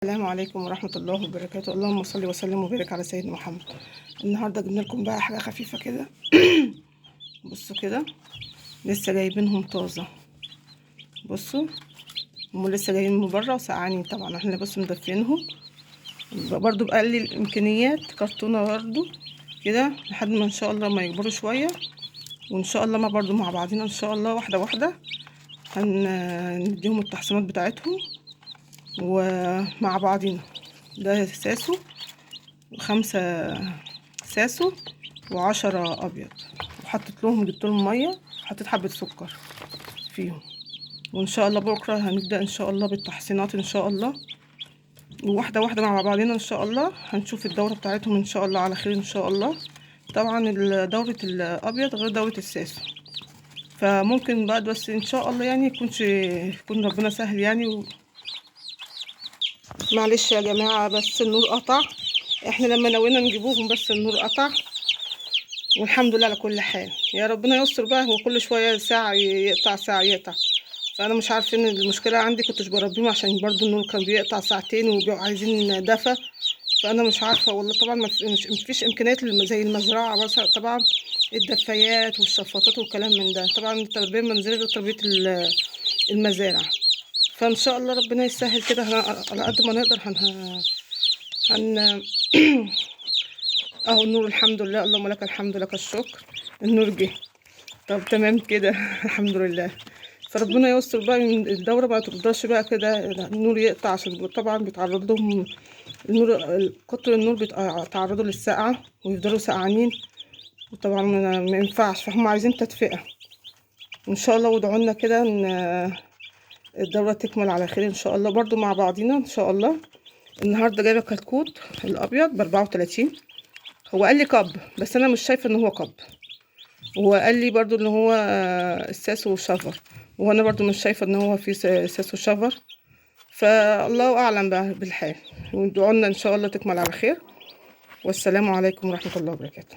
السلام عليكم ورحمة الله وبركاته. اللهم صل وسلم وبارك على سيدنا محمد. النهاردة جبنا لكم بقى حاجة خفيفة كده. بصوا كده، لسه جايبينهم طازة. بصوا، هم لسه جايين من بره وسقعانين طبعا. احنا بس مدفينهم برضو بأقل الامكانيات، كرتونة برضو كده لحد ما ان شاء الله ما يكبروا شوية. وان شاء الله ما برضو مع بعضنا ان شاء الله واحدة واحدة هنديهم التحصينات بتاعتهم ومع بعضنا. ده ساسو، 5 ساسو و10 ابيض، وحطيت لهم جبت لهم ميه وحطيت حبه سكر فيهم. وان شاء الله بكره هنبدا ان شاء الله بالتحصينات ان شاء الله، وواحده واحده مع بعضنا ان شاء الله. هنشوف الدوره بتاعتهم ان شاء الله على خير ان شاء الله. طبعا دوره الابيض غير دوره الساسو، فممكن بعد بس ان شاء الله يعني يكون ربنا سهل يعني. معلش يا جماعه بس النور قطع. احنا لما نوينا نجيبوهم بس النور قطع، والحمد لله على كل حال. يا ربنا يستر بقى، هو كل شويه ساعه يقطع ساعه يقطع. فانا مش عارفه ان المشكله عندي، كنتش بربيهم عشان برضو النور كان بيقطع ساعتين وبيبقوا عايزين دفا. فانا مش عارفه والله. طبعا مفيش امكانيات زي المزرعه بس طبعا، الدفايات والشفاطات والكلام من ده. طبعا التربيه المنزليه غير تربيه المزارع. فان شاء الله ربنا يسهل كده، على قد ما نقدر هن اهو النور الحمد لله. اللهم لك الحمد لك الشكر، النور جه. طب تمام كده. الحمد لله. فربنا يستر بقى من الدوره ما ترضاش بقى كده النور يقطع، عشان طبعا بيتعرض لهم النور، كتر النور بيتعرضوا للسقعه ويفضلوا سقعانين، وطبعا ما ينفعش. فهم عايزين تدفئه ان شاء الله. وادعوا لنا كده ان الدوره تكمل على خير ان شاء الله، برضو مع بعضينا ان شاء الله. النهارده جايبه كتكوت الابيض ب34. هو قال لي كب بس انا مش شايفه ان هو كب. وهو قال لي برضو ان هو ساسو وشفر، وانا برضو مش شايفه ان هو في ساسو وشفر. فالله اعلم بقى بالحال. وادعوا لنا ان شاء الله تكمل على خير. والسلام عليكم ورحمه الله وبركاته.